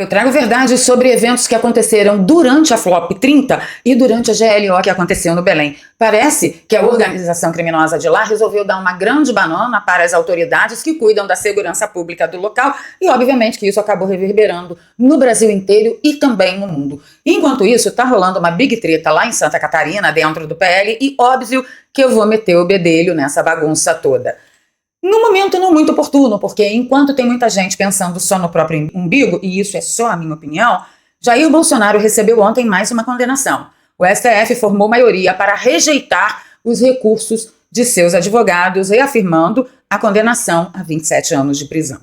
Eu trago verdades sobre eventos que aconteceram durante a Flop 30 e durante a GLO que aconteceu no Belém. Parece que a organização criminosa de lá resolveu dar uma grande banana para as autoridades que cuidam da segurança pública do local e, obviamente, que isso acabou reverberando no Brasil inteiro e também no mundo. Enquanto isso, tá rolando uma big treta lá em Santa Catarina, dentro do PL, e óbvio que eu vou meter o bedelho nessa bagunça toda. Num momento não muito oportuno, porque enquanto tem muita gente pensando só no próprio umbigo, e isso é só a minha opinião, Jair Bolsonaro recebeu ontem mais uma condenação. O STF formou maioria para rejeitar os recursos de seus advogados, reafirmando a condenação a 27 anos de prisão.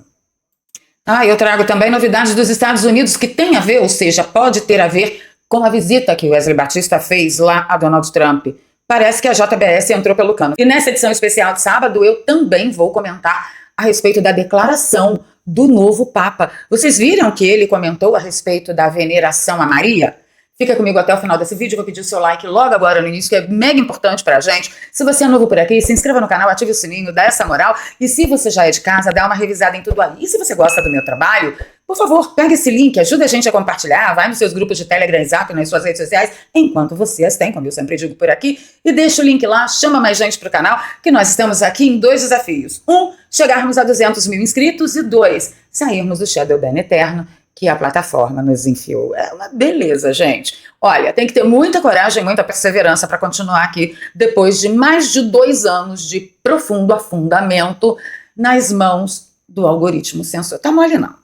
Eu trago também novidades dos Estados Unidos que tem a ver, ou seja, pode ter a ver com a visita que o Wesley Batista fez lá a Donald Trump. Parece que a JBS entrou pelo cano. E nessa edição especial de sábado, eu também vou comentar a respeito da declaração do novo Papa. Vocês viram que ele comentou a respeito da veneração a Maria? Fica comigo até o final desse vídeo, vou pedir o seu like logo agora no início, que é mega importante pra gente. Se você é novo por aqui, se inscreva no canal, ative o sininho, dá essa moral. E se você já é de casa, dá uma revisada em tudo aí. E se você gosta do meu trabalho, por favor, pega esse link, ajuda a gente a compartilhar, vai nos seus grupos de Telegram e Zap, nas suas redes sociais, enquanto você as tem, como eu sempre digo por aqui, e deixa o link lá, chama mais gente pro canal, que nós estamos aqui em 2 desafios. 1, chegarmos a 200 mil inscritos, e 2, sairmos do Shadow Ban eterno, que a plataforma nos enfiou. É uma beleza, gente. Olha, tem que ter muita coragem, muita perseverança para continuar aqui, depois de mais de 2 anos de profundo afundamento nas mãos do algoritmo censor. Tá mole não.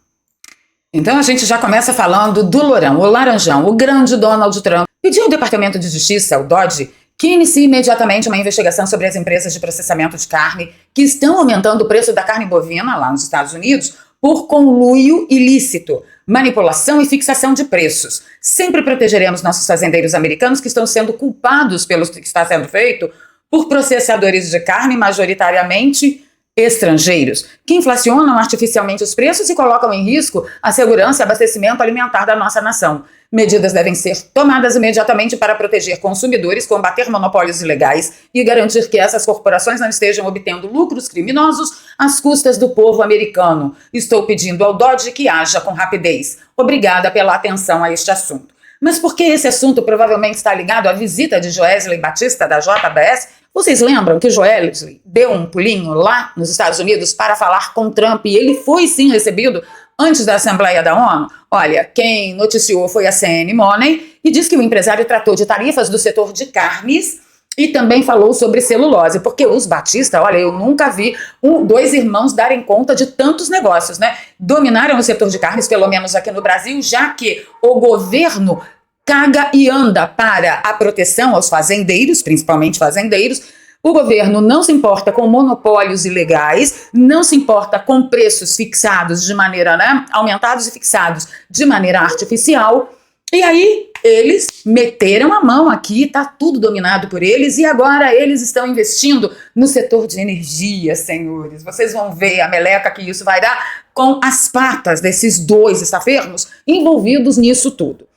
Então a gente já começa falando do Lourão, o Laranjão, o grande Donald Trump. Pediu ao Departamento de Justiça, o DOJ, que inicie imediatamente uma investigação sobre as empresas de processamento de carne que estão aumentando o preço da carne bovina lá nos Estados Unidos por conluio ilícito, manipulação e fixação de preços. Sempre protegeremos nossos fazendeiros americanos que estão sendo culpados pelo que está sendo feito por processadores de carne majoritariamente estrangeiros, que inflacionam artificialmente os preços e colocam em risco a segurança e abastecimento alimentar da nossa nação. Medidas devem ser tomadas imediatamente para proteger consumidores, combater monopólios ilegais e garantir que essas corporações não estejam obtendo lucros criminosos às custas do povo americano. Estou pedindo ao DOJ que haja com rapidez. Obrigada pela atenção a este assunto. Mas por que esse assunto provavelmente está ligado à visita de Wesley Batista da JBS? Vocês lembram que Wesley deu um pulinho lá nos Estados Unidos para falar com Trump e ele foi sim recebido antes da Assembleia da ONU? Olha, quem noticiou foi a CNN Money e diz que o empresário tratou de tarifas do setor de carnes e também falou sobre celulose, porque os Batista, olha, eu nunca vi 2 irmãos darem conta de tantos negócios, né? Dominaram o setor de carnes, pelo menos aqui no Brasil, já que o governo caga e anda para a proteção aos fazendeiros, principalmente fazendeiros. O governo não se importa com monopólios ilegais, não se importa com preços fixados de maneira, aumentados e fixados de maneira artificial. E aí eles meteram a mão aqui, tá tudo dominado por eles e agora eles estão investindo no setor de energia, senhores. Vocês vão ver a meleca que isso vai dar com as patas desses 2 estafermos envolvidos nisso tudo.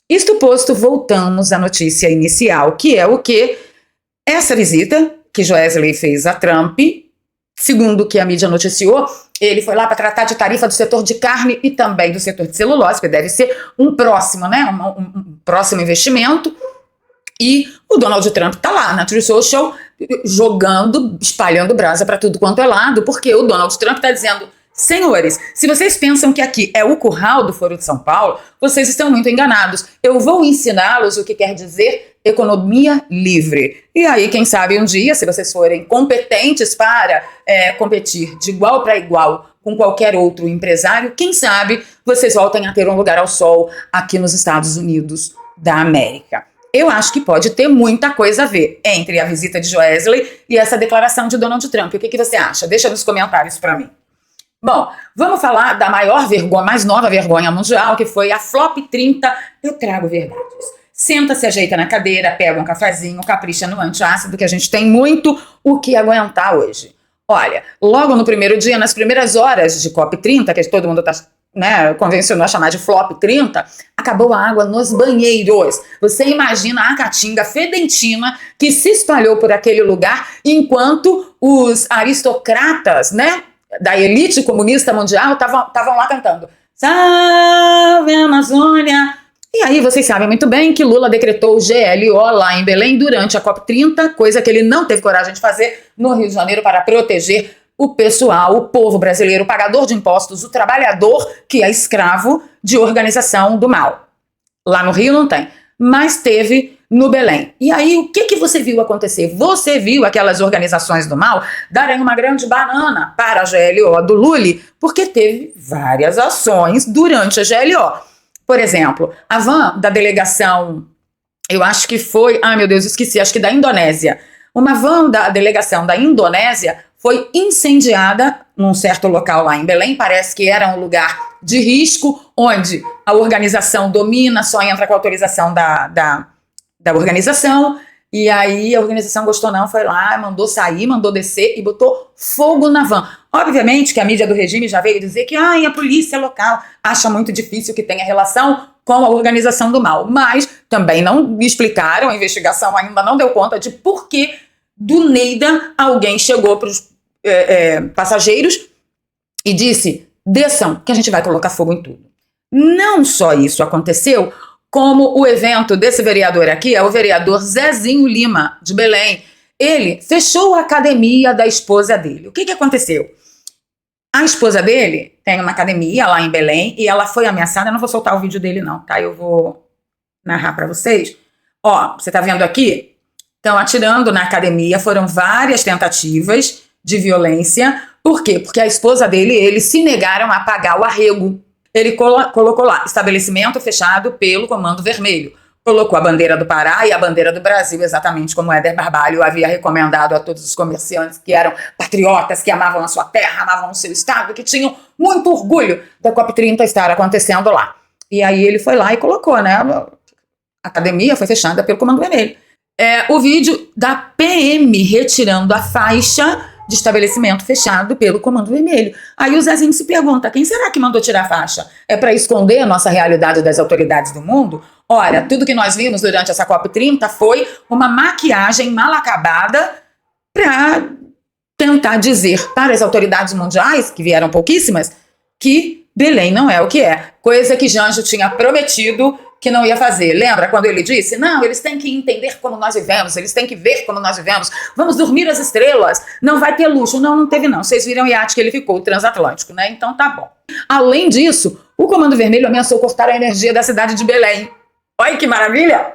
Isto posto, voltamos à notícia inicial, que é o que essa visita que Wesley fez a Trump, segundo o que a mídia noticiou, ele foi lá para tratar de tarifa do setor de carne e também do setor de celulose, que deve ser um próximo, um próximo investimento. E o Donald Trump está lá na Truth Social jogando, espalhando brasa para tudo quanto é lado, porque o Donald Trump está dizendo: senhores, se vocês pensam que aqui é o curral do Foro de São Paulo, vocês estão muito enganados. Eu vou ensiná-los o que quer dizer economia livre. E aí, quem sabe um dia, se vocês forem competentes para competir de igual para igual com qualquer outro empresário, quem sabe vocês voltem a ter um lugar ao sol aqui nos Estados Unidos da América. Eu acho que pode ter muita coisa a ver entre a visita de Wesley e essa declaração de Donald Trump. O que você acha? Deixa nos comentários para mim. Bom, vamos falar da maior vergonha, mais nova vergonha mundial, que foi a Flop 30. Eu trago verdades. Senta, se ajeita na cadeira, pega um cafezinho, capricha no antiácido, que a gente tem muito o que aguentar hoje. Olha, logo no primeiro dia, nas primeiras horas de COP 30, que todo mundo está convencionou a chamar de Flop 30, acabou a água nos banheiros. Você imagina a caatinga fedentina que se espalhou por aquele lugar, enquanto os aristocratas, da elite comunista mundial estavam lá cantando: salve aí vocês sabem muito bem que Lula decretou o GLO lá em Belém durante a COP30, coisa que ele não teve coragem de fazer no Rio de Janeiro para proteger o pessoal, o povo brasileiro, o pagador de impostos, o trabalhador que é escravo de organização do mal. Lá no Rio não tem, mas teve no Belém. E aí, o que você viu acontecer? Você viu aquelas organizações do mal darem uma grande banana para a GLO do Lully, porque teve várias ações durante a GLO. Por exemplo, a van da delegação, eu acho que foi, meu Deus, esqueci, acho que da Indonésia. Uma van da delegação da Indonésia foi incendiada num certo local lá em Belém, parece que era um lugar de risco, onde a organização domina, só entra com a autorização da organização, e aí a organização gostou não, foi lá, mandou sair, mandou descer e botou fogo na van. Obviamente que a mídia do regime já veio dizer que a polícia local acha muito difícil que tenha relação com a organização do mal, mas também não explicaram, a investigação ainda não deu conta de por que do Neida alguém chegou para os passageiros e disse, desçam que a gente vai colocar fogo em tudo. Não só isso aconteceu, como o evento desse vereador aqui, é o vereador Zezinho Lima, de Belém. Ele fechou a academia da esposa dele. O que aconteceu? A esposa dele tem uma academia lá em Belém e ela foi ameaçada. Eu não vou soltar o vídeo dele não, tá? Eu vou narrar para vocês. Ó, você tá vendo aqui? Estão atirando na academia, foram várias tentativas de violência. Por quê? Porque a esposa dele, eles se negaram a pagar o arrego. Ele colocou lá, estabelecimento fechado pelo Comando Vermelho. Colocou a bandeira do Pará e a bandeira do Brasil, exatamente como Éder Barbalho havia recomendado a todos os comerciantes que eram patriotas, que amavam a sua terra, amavam o seu estado, que tinham muito orgulho da COP30 estar acontecendo lá. E aí ele foi lá e colocou, né? A academia foi fechada pelo Comando Vermelho. O vídeo da PM retirando a faixa de estabelecimento fechado pelo Comando Vermelho. Aí o Zezinho se pergunta, quem será que mandou tirar a faixa? É para esconder a nossa realidade das autoridades do mundo? Ora, tudo que nós vimos durante essa COP30 foi uma maquiagem mal acabada para tentar dizer para as autoridades mundiais, que vieram pouquíssimas, que Belém não é o que é. Coisa que Janjo tinha prometido que não ia fazer. Lembra quando ele disse, não, eles têm que entender como nós vivemos, eles têm que ver como nós vivemos, vamos dormir as estrelas, não vai ter luxo. Não teve não, vocês viram o iate que ele ficou, o transatlântico, né? Então tá bom. Além disso, o Comando Vermelho ameaçou cortar a energia da cidade de Belém. Olha que maravilha!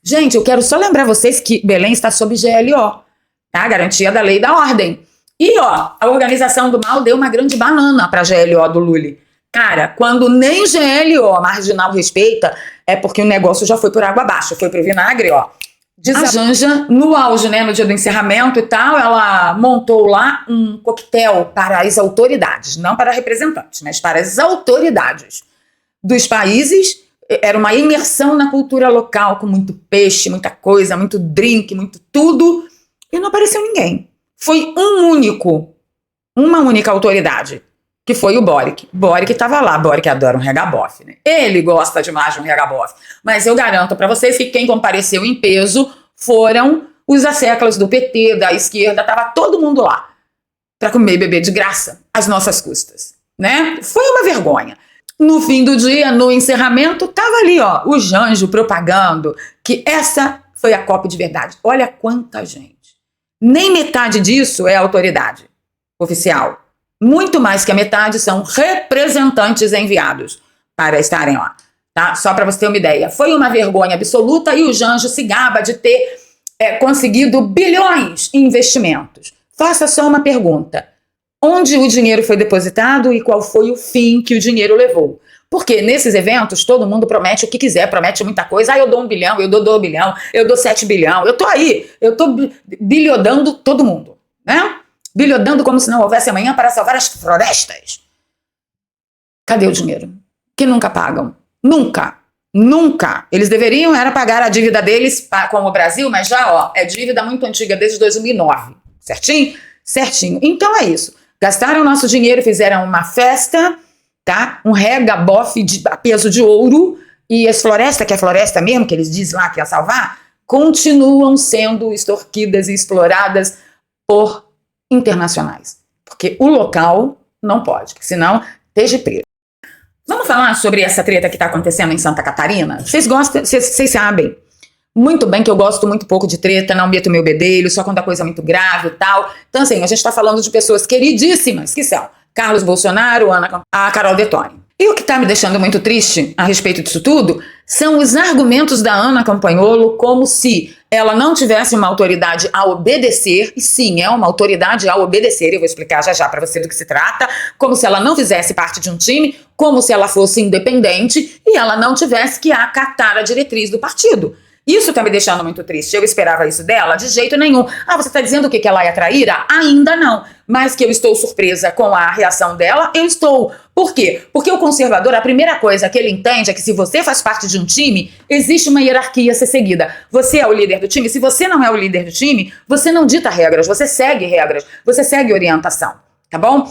Gente, eu quero só lembrar vocês que Belém está sob GLO, tá? Garantia da lei e da ordem. E ó, a organização do mal deu uma grande banana para a GLO do Lully. Cara, quando nem GLO, a marginal, respeita, é porque o negócio já foi por água abaixo, foi pro vinagre, ó. A Janja, no auge, né, no dia do encerramento e tal, ela montou lá um coquetel para as autoridades, não para representantes, mas para as autoridades dos países. Era uma imersão na cultura local, com muito peixe, muita coisa, muito drink, muito tudo, e não apareceu ninguém. Foi uma única autoridade, que foi o Boric. Boric estava lá, Boric adora um regabof, né? Ele gosta demais de um regabof. Mas eu garanto para vocês que quem compareceu em peso foram os asseclas do PT, da esquerda, tava todo mundo lá para comer e beber de graça, às nossas custas, né? Foi uma vergonha. No fim do dia, no encerramento, tava ali, ó, o Janjo propagando que essa foi a COP de verdade. Olha quanta gente. Nem metade disso é autoridade oficial. Muito mais que a metade são representantes enviados para estarem lá, tá? Só para você ter uma ideia. Foi uma vergonha absoluta e o Janjo se gaba de ter conseguido bilhões em investimentos. Faça só uma pergunta. Onde o dinheiro foi depositado e qual foi o fim que o dinheiro levou? Porque nesses eventos todo mundo promete o que quiser, promete muita coisa. Eu dou 1 bilhão, eu dou 2 bilhão, eu dou 7 bilhão. Eu tô aí, eu tô bilhodando todo mundo, né? Bilhodando como se não houvesse amanhã para salvar as florestas. Cadê o dinheiro? Que nunca pagam. Nunca. Nunca. Eles deveriam era pagar a dívida deles com o Brasil, mas já, ó, é dívida muito antiga, desde 2009. Certinho? Certinho. Então é isso. Gastaram nosso dinheiro, fizeram uma festa, tá? Um regabof a peso de ouro, e as florestas, que é floresta mesmo, que eles dizem lá que ia salvar, continuam sendo extorquidas e exploradas por internacionais. Porque o local não pode, senão esteja preso. Vamos falar sobre essa treta que está acontecendo em Santa Catarina? Vocês gostam, vocês sabem muito bem que eu gosto muito pouco de treta, não meto meu bedelho, só quando a coisa é muito grave e tal. Então, assim, a gente está falando de pessoas queridíssimas, que são Carlos Bolsonaro, a Carol Detoni. E o que está me deixando muito triste a respeito disso tudo são os argumentos da Ana Campagnolo, como se ela não tivesse uma autoridade a obedecer, e sim, é uma autoridade a obedecer, eu vou explicar já já para você do que se trata, como se ela não fizesse parte de um time, como se ela fosse independente e ela não tivesse que acatar a diretriz do partido. Isso tá me deixando muito triste. Eu esperava isso dela? De jeito nenhum. Ah, você tá dizendo o que ela é traíra? Ainda não. Mas que eu estou surpresa com a reação dela, eu estou. Por quê? Porque o conservador, a primeira coisa que ele entende é que se você faz parte de um time, existe uma hierarquia a ser seguida. Você é o líder do time. Se você não é o líder do time, você não dita regras, você segue orientação. Tá bom?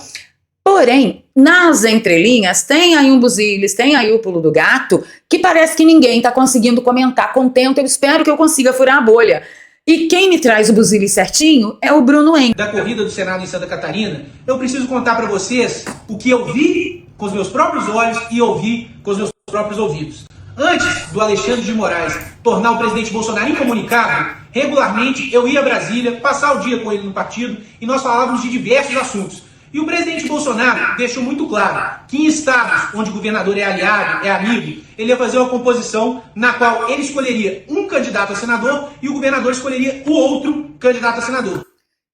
Porém, nas entrelinhas, tem aí um buziles, tem aí o pulo do gato, que parece que ninguém está conseguindo comentar contento. Eu espero que eu consiga furar a bolha. E quem me traz o buziles certinho é o Bruno Engler. Da corrida do Senado em Santa Catarina, eu preciso contar para vocês o que eu vi com os meus próprios olhos e ouvi com os meus próprios ouvidos. Antes do Alexandre de Moraes tornar o presidente Bolsonaro incomunicável, regularmente eu ia a Brasília, passar o dia com ele no partido e nós falávamos de diversos assuntos. E o presidente Bolsonaro deixou muito claro que em estados onde o governador é aliado, é amigo, ele ia fazer uma composição na qual ele escolheria um candidato a senador e o governador escolheria o outro candidato a senador.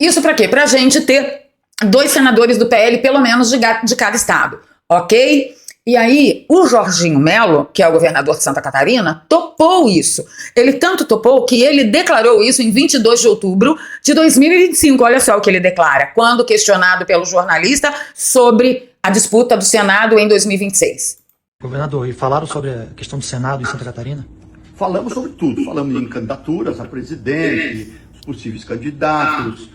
Isso para quê? Pra gente ter 2 senadores do PL, pelo menos, de cada estado, ok? E aí, o Jorginho Melo, que é o governador de Santa Catarina, topou isso. Ele tanto topou que ele declarou isso em 22 de outubro de 2025. Olha só o que ele declara, quando questionado pelo jornalista sobre a disputa do Senado em 2026. Governador, e falaram sobre a questão do Senado em Santa Catarina? Falamos sobre tudo. Falamos em candidaturas a presidente, os possíveis candidatos,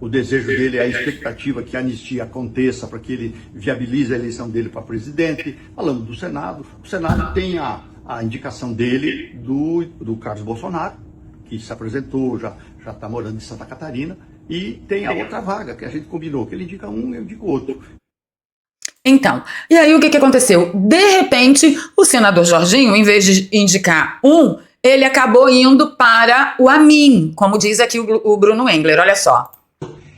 o desejo dele, a expectativa que a anistia aconteça para que ele viabilize a eleição dele para presidente. Falamos do Senado. O Senado tem a indicação dele do Carlos Bolsonaro, que se apresentou, já está morando em Santa Catarina, e tem a outra vaga que a gente combinou, que ele indica um e eu indico outro. Então, e aí o que aconteceu? De repente, o senador Jorginho, em vez de indicar um, ele acabou indo para o Amin, como diz aqui o Bruno Engler, olha só.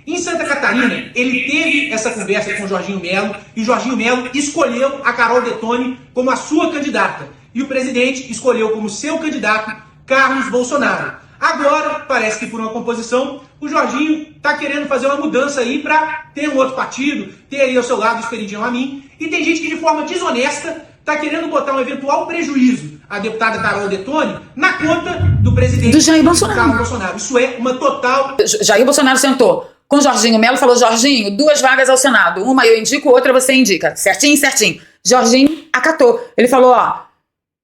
Em Santa Catarina, ele teve essa conversa com o Jorginho Melo e o Jorginho Melo escolheu a Carol Detoni como a sua candidata. E o presidente escolheu como seu candidato Carlos Bolsonaro. Agora, parece que por uma composição, o Jorginho está querendo fazer uma mudança aí para ter um outro partido, ter aí ao seu lado o Esperidião Amin. E tem gente que de forma desonesta está querendo botar um eventual prejuízo à deputada Carol Detoni na conta do presidente do Jair Bolsonaro. Carlos Bolsonaro. Isso é uma total... Jair Bolsonaro sentou com Jorginho Melo e falou: Jorginho, 2 vagas ao Senado, uma eu indico, outra você indica, certinho, certinho. Jorginho acatou. Ele falou: ó,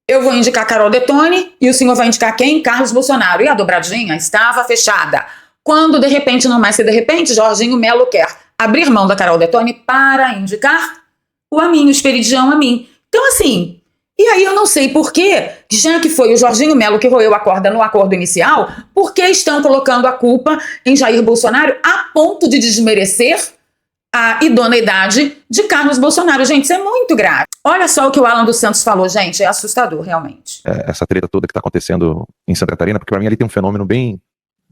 eu vou indicar Carol Detoni e o senhor vai indicar quem? Carlos Bolsonaro. E a dobradinha estava fechada. Quando, de repente, não mais que de repente, Jorginho Melo quer abrir mão da Carol Detoni para indicar o Amin, o Esperidião Amin. Então, assim, e aí eu não sei por quê, já que foi o Jorginho Melo que roeu a corda no acordo inicial, por que estão colocando a culpa em Jair Bolsonaro a ponto de desmerecer a idoneidade de Carlos Bolsonaro? Gente, isso é muito grave. Olha só o que o Alan dos Santos falou, gente, é assustador, realmente. Essa treta toda que está acontecendo em Santa Catarina, porque para mim ali tem um fenômeno bem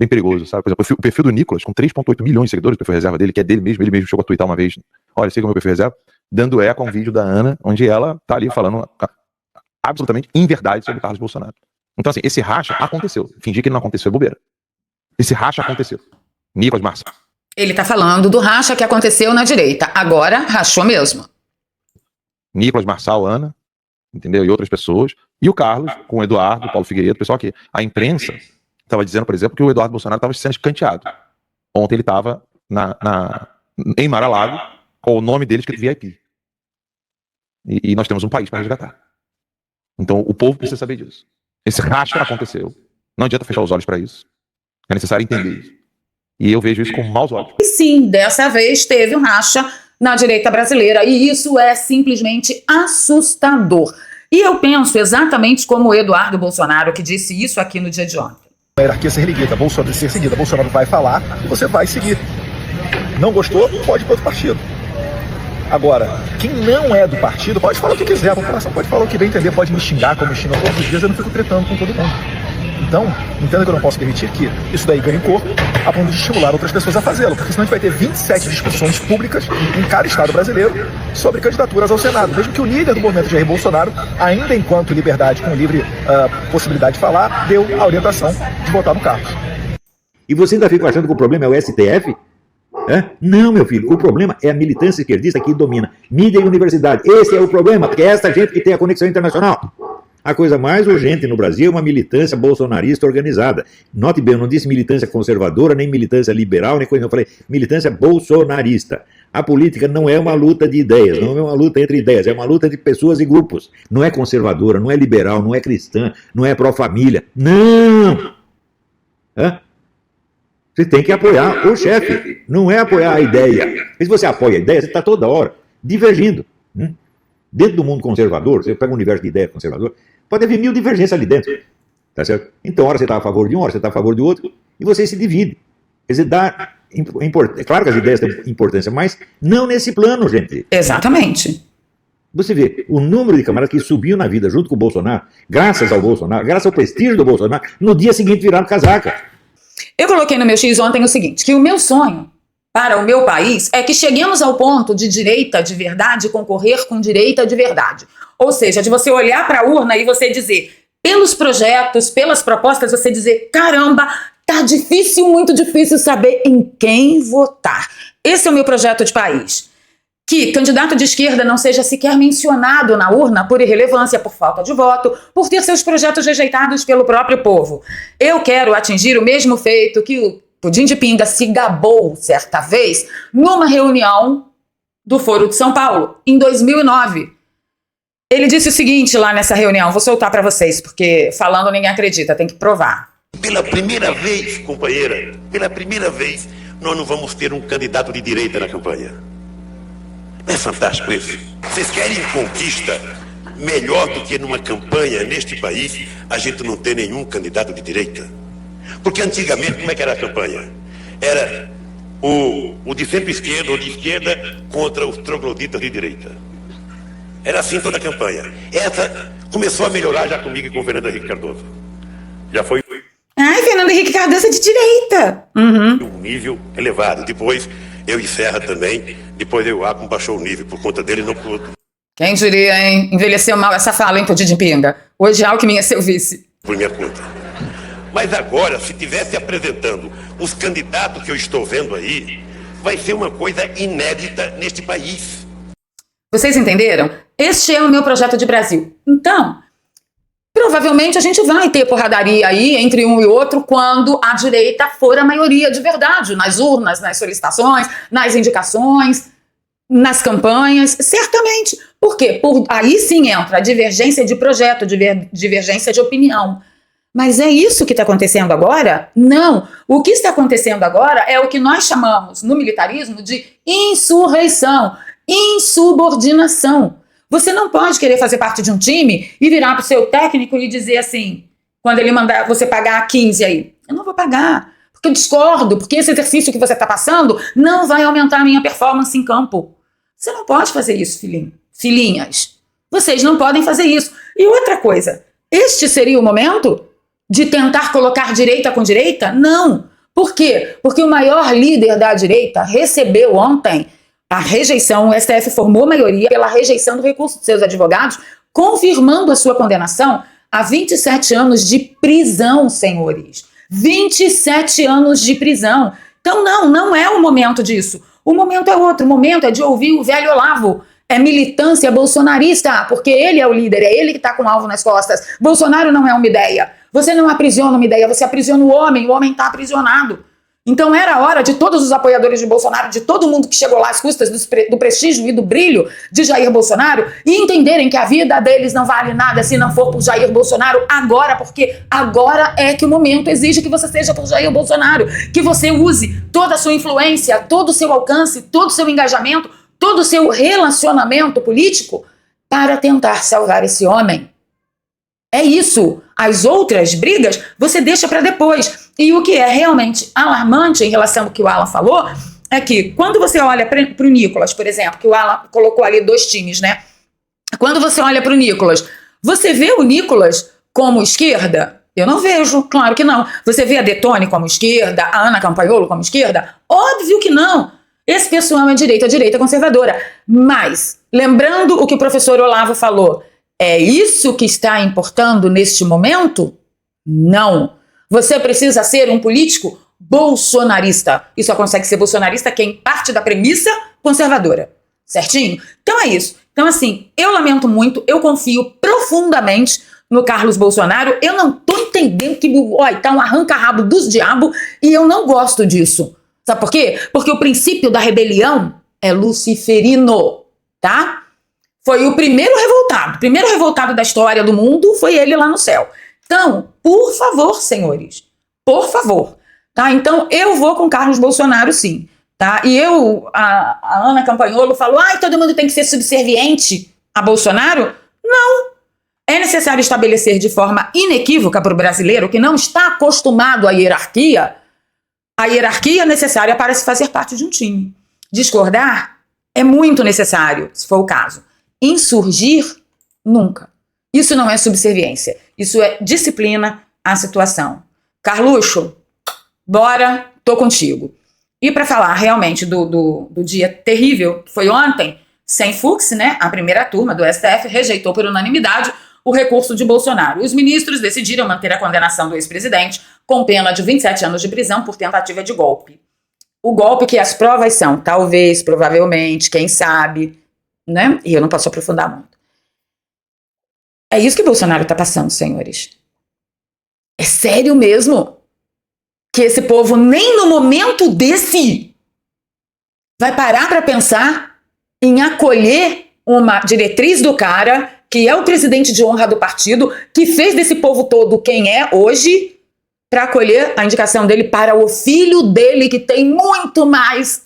perigoso, sabe? Por exemplo, o perfil do Nicolas, com 3,8 milhões de seguidores, o perfil reserva dele, que é dele mesmo, ele mesmo chegou a twittar uma vez: olha, siga o meu perfil reserva, dando eco a um vídeo da Ana, onde ela tá ali falando absolutamente inverdade sobre Carlos Bolsonaro. Então, assim, esse racha aconteceu. Fingir que ele não aconteceu é bobeira. Esse racha aconteceu. Nicolas Marçal. Ele tá falando do racha que aconteceu na direita. Agora, rachou mesmo. Nicolas Marçal, Ana, entendeu? E outras pessoas. E o Carlos, com o Eduardo, o Paulo Figueiredo, o pessoal aqui. A imprensa estava dizendo, por exemplo, que o Eduardo Bolsonaro estava sendo escanteado. Ontem ele estava em Mar-a-Lago com o nome dele escrito VIP. E nós temos um país para resgatar. Então o povo precisa saber disso. Esse racha aconteceu. Não adianta fechar os olhos para isso. É necessário entender isso. E eu vejo isso com maus olhos. E sim, dessa vez teve um racha na direita brasileira. E isso é simplesmente assustador. E eu penso exatamente como o Eduardo Bolsonaro, que disse isso aqui no dia de ontem. A hierarquia ser seguida, Bolsonaro ser seguida. Bolsonaro vai falar e você vai seguir. Não gostou? Pode ir para outro partido. Agora, quem não é do partido pode falar o que quiser, a população pode falar o que bem entender, pode me xingar como me xingam todos os dias, eu não fico tretando com todo mundo. Então, entenda que eu não posso permitir que isso daí ganhe corpo a ponto de estimular outras pessoas a fazê-lo, porque senão a gente vai ter 27 discussões públicas em cada estado brasileiro sobre candidaturas ao Senado. Mesmo que o líder do movimento Jair Bolsonaro, ainda enquanto liberdade com livre possibilidade de falar, deu a orientação de votar no Carlos. E você ainda fica achando que o problema é o STF? Não, meu filho, o problema é a militância esquerdista que domina mídia e universidade. Esse é o problema, porque é essa gente que tem a conexão internacional. A coisa mais urgente no Brasil é uma militância bolsonarista organizada. Note bem, eu não disse militância conservadora, nem militância liberal, nem coisa, eu falei militância bolsonarista. A política não é uma luta de ideias, não é uma luta entre ideias, é uma luta de pessoas e grupos. Não é conservadora, não é liberal, não é cristã, não é pró-família. Não! Você tem que apoiar o chefe, não é apoiar a ideia. E se você apoia a ideia, você está toda hora divergindo. Dentro do mundo conservador, você pega um universo de ideia conservador, pode haver 1000 divergências ali dentro. Tá certo? Então, hora você está a favor de um, hora você está a favor de outro, e você se divide. Quer dizer, é claro que as ideias têm importância, mas não nesse plano, gente. Exatamente. Você vê o número de camaradas que subiu na vida junto com o Bolsonaro, graças ao Bolsonaro, graças ao prestígio do Bolsonaro, no dia seguinte viraram casaca. Eu coloquei no meu X ontem o seguinte, que o meu sonho para o meu país é que cheguemos ao ponto de direita de verdade concorrer com direita de verdade. Ou seja, de você olhar para a urna e você dizer, pelos projetos, pelas propostas, você dizer, caramba, tá difícil, muito difícil saber em quem votar. Esse é o meu projeto de país. Que candidato de esquerda não seja sequer mencionado na urna por irrelevância, por falta de voto, por ter seus projetos rejeitados pelo próprio povo. Eu quero atingir o mesmo feito que o Pudim de Pinga se gabou certa vez numa reunião do Foro de São Paulo, em 2009. Ele disse o seguinte lá nessa reunião, vou soltar para vocês, porque falando ninguém acredita, tem que provar. Pela primeira vez, companheira, pela primeira vez, nós não vamos ter um candidato de direita na campanha. Não é fantástico isso? Vocês querem conquista melhor do que numa campanha neste país a gente não ter nenhum candidato de direita? Porque antigamente, como é que era a campanha? Era o de centro-esquerda ou de esquerda contra os trogloditas de direita. Era assim toda a campanha. Essa começou a melhorar já comigo e com o Fernando Henrique Cardoso. Já foi Ai, Fernando Henrique Cardoso é de direita. um nível elevado. Depois eu e Serra também, depois eu Acon baixou o nível por conta dele, não por outro. Quem diria, hein? Envelheceu mal essa fala, hein, Pudim de Pinga? Hoje Alckmin é seu vice. Por minha conta. Mas agora, se tivesse apresentando os candidatos que eu estou vendo aí, vai ser uma coisa inédita neste país. Vocês entenderam? Este é o meu projeto de Brasil. Então, provavelmente a gente vai ter porradaria aí entre um e outro quando a direita for a maioria de verdade, nas urnas, nas solicitações, nas indicações, nas campanhas, certamente. Por quê? Aí sim entra a divergência de projeto, divergência de opinião. Mas é isso que está acontecendo agora? Não. O que está acontecendo agora é o que nós chamamos no militarismo de insurreição, insubordinação. Você não pode querer fazer parte de um time e virar para o seu técnico e dizer assim, quando ele mandar você pagar 15 aí, eu não vou pagar, porque eu discordo, porque esse exercício que você está passando não vai aumentar a minha performance em campo. Você não pode fazer isso, filhinhas. Vocês não podem fazer isso. E outra coisa, este seria o momento de tentar colocar direita com direita? Não. Por quê? Porque o maior líder da direita recebeu ontem a rejeição, o STF formou maioria pela rejeição do recurso de seus advogados, confirmando a sua condenação a 27 anos de prisão, senhores. 27 anos de prisão. Então não é o momento disso. O momento é outro, o momento é de ouvir o velho Olavo. É militância bolsonarista, porque ele é o líder, é ele que está com o alvo nas costas. Bolsonaro não é uma ideia. Você não aprisiona uma ideia, você aprisiona o homem está aprisionado. Então era a hora de todos os apoiadores de Bolsonaro, de todo mundo que chegou lá às custas do prestígio e do brilho de Jair Bolsonaro, e entenderem que a vida deles não vale nada se não for por Jair Bolsonaro agora, porque agora é que o momento exige que você seja por Jair Bolsonaro, que você use toda a sua influência, todo o seu alcance, todo o seu engajamento, todo o seu relacionamento político para tentar salvar esse homem. É isso. As outras brigas você deixa para depois. E o que é realmente alarmante em relação ao que o Alan falou é que quando você olha para o Nicolas, por exemplo, que o Alan colocou ali 2 times, né? Quando você olha para o Nicolas, você vê o Nicolas como esquerda? Eu não vejo, claro que não. Você vê a Detone como esquerda, a Ana Campagnolo como esquerda? Óbvio que não. Esse pessoal é direita conservadora. Mas, lembrando o que o professor Olavo falou, é isso que está importando neste momento? Não. Você precisa ser um político bolsonarista. E só consegue ser bolsonarista quem parte da premissa conservadora. Certinho? Então é isso. Então, assim, eu lamento muito, eu confio profundamente no Carlos Bolsonaro. Eu não tô entendendo que tá um arranca-rabo dos diabos e eu não gosto disso. Sabe por quê? Porque o princípio da rebelião é luciferino, tá? Foi o primeiro revoltado da história do mundo foi ele lá no céu. Então, por favor, senhores, por favor, tá? Então, eu vou com Carlos Bolsonaro, sim, tá? E a Ana Campagnolo falou, todo mundo tem que ser subserviente a Bolsonaro? Não. É necessário estabelecer de forma inequívoca para o brasileiro que não está acostumado à hierarquia, a hierarquia necessária para se fazer parte de um time. Discordar é muito necessário, se for o caso. Insurgir, nunca. Isso não é subserviência. Isso é disciplina à situação. Carluxo, bora, tô contigo. E para falar realmente do dia terrível, que foi ontem, sem Fux, né? A primeira turma do STF rejeitou por unanimidade o recurso de Bolsonaro. Os ministros decidiram manter a condenação do ex-presidente com pena de 27 anos de prisão por tentativa de golpe. O golpe que as provas são, talvez, provavelmente, quem sabe, né? E eu não posso aprofundar muito. É isso que Bolsonaro está passando, senhores. É sério mesmo que esse povo nem no momento desse vai parar para pensar em acolher uma diretriz do cara que é o presidente de honra do partido, que fez desse povo todo quem é hoje, para acolher a indicação dele para o filho dele, que tem muito mais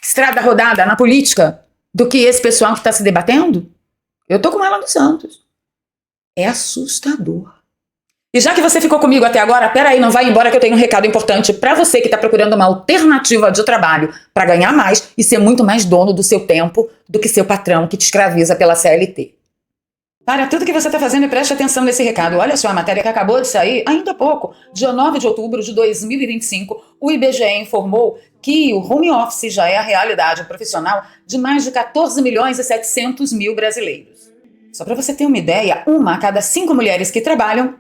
estrada rodada na política do que esse pessoal que está se debatendo? Eu tô com ela dos Santos. É assustador. E já que você ficou comigo até agora, peraí, não vai embora que eu tenho um recado importante para você que está procurando uma alternativa de trabalho para ganhar mais e ser muito mais dono do seu tempo do que seu patrão que te escraviza pela CLT. Para tudo que você está fazendo e preste atenção nesse recado. Olha só, a matéria que acabou de sair, ainda há pouco, dia 9 de outubro de 2025, o IBGE informou que o home office já é a realidade profissional de mais de 14 milhões e 700 mil brasileiros. Só para você ter uma ideia, 1 a cada 5 mulheres que trabalham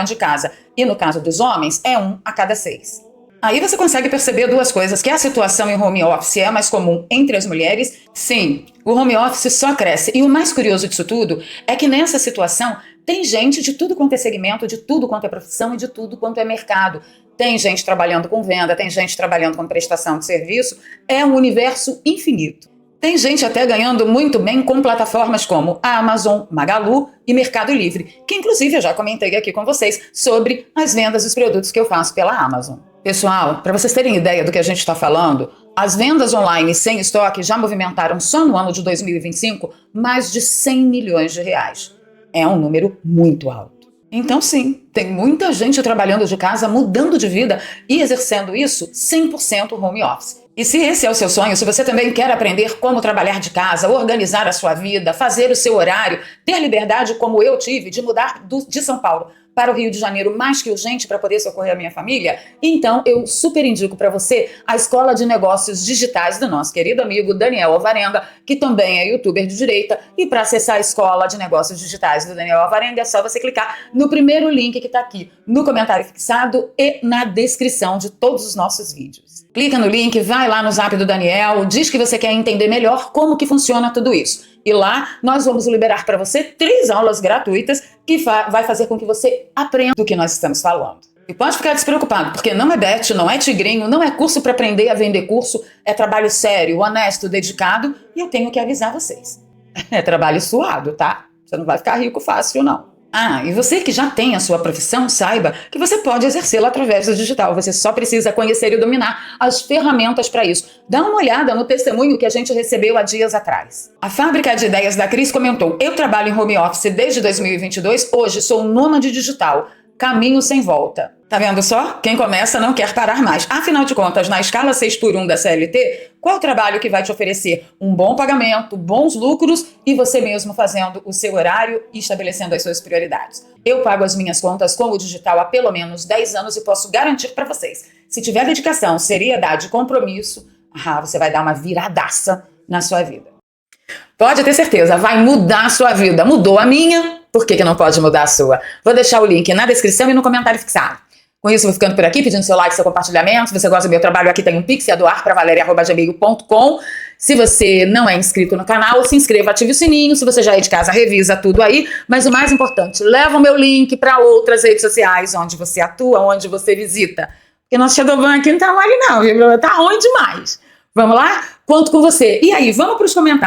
de casa. E no caso dos homens, é 1 a cada 6. Aí você consegue perceber 2 coisas, que a situação em home office é mais comum entre as mulheres. Sim, o home office só cresce. E o mais curioso disso tudo é que nessa situação tem gente de tudo quanto é segmento, de tudo quanto é profissão e de tudo quanto é mercado. Tem gente trabalhando com venda, tem gente trabalhando com prestação de serviço. É um universo infinito. Tem gente até ganhando muito bem com plataformas como a Amazon, Magalu e Mercado Livre, que inclusive eu já comentei aqui com vocês sobre as vendas dos produtos que eu faço pela Amazon. Pessoal, para vocês terem ideia do que a gente está falando, as vendas online sem estoque já movimentaram só no ano de 2025 mais de 100 milhões de reais. É um número muito alto. Então sim, tem muita gente trabalhando de casa, mudando de vida e exercendo isso 100% home office. E se esse é o seu sonho, se você também quer aprender como trabalhar de casa, organizar a sua vida, fazer o seu horário, ter liberdade como eu tive de mudar de São Paulo para o Rio de Janeiro mais que urgente para poder socorrer a minha família, então eu super indico para você a Escola de Negócios Digitais do nosso querido amigo Daniel Alvarenga, que também é youtuber de direita. E para acessar a Escola de Negócios Digitais do Daniel Alvarenga é só você clicar no primeiro link que está aqui no comentário fixado e na descrição de todos os nossos vídeos. Clica no link, vai lá no zap do Daniel, diz que você quer entender melhor como que funciona tudo isso. E lá nós vamos liberar para você 3 aulas gratuitas que vai fazer com que você aprenda do que nós estamos falando. E pode ficar despreocupado, porque não é bet, não é tigrinho, não é curso para aprender a vender curso, é trabalho sério, honesto, dedicado, e eu tenho que avisar vocês. É trabalho suado, tá? Você não vai ficar rico fácil, não. Ah, e você que já tem a sua profissão, saiba que você pode exercê-la através do digital. Você só precisa conhecer e dominar as ferramentas para isso. Dá uma olhada no testemunho que a gente recebeu há dias atrás. A Fábrica de Ideias da Cris comentou: eu trabalho em home office desde 2022, hoje sou nômade digital. caminho sem volta. Tá vendo só? Quem começa não quer parar mais. Afinal de contas, na escala 6x1 da CLT, qual o trabalho que vai te oferecer um bom pagamento, bons lucros e você mesmo fazendo o seu horário e estabelecendo as suas prioridades? Eu pago as minhas contas com o digital há pelo menos 10 anos e posso garantir para vocês, se tiver dedicação, seriedade e compromisso, você vai dar uma viradaça na sua vida. Pode ter certeza, vai mudar a sua vida. Mudou a minha, por que não pode mudar a sua? Vou deixar o link na descrição e no comentário fixado. Com isso, vou ficando por aqui, pedindo seu like, seu compartilhamento. Se você gosta do meu trabalho, aqui tem um pix, é doarpravaleria@gmail.com. Se você não é inscrito no canal, se inscreva, ative o sininho. Se você já é de casa, revisa tudo aí. Mas o mais importante, leva o meu link para outras redes sociais, onde você atua, onde você visita. Porque nosso Shadowban aqui não tá mole não, viu? Tá ruim demais. Vamos lá? Conto com você. E aí, vamos para os comentários.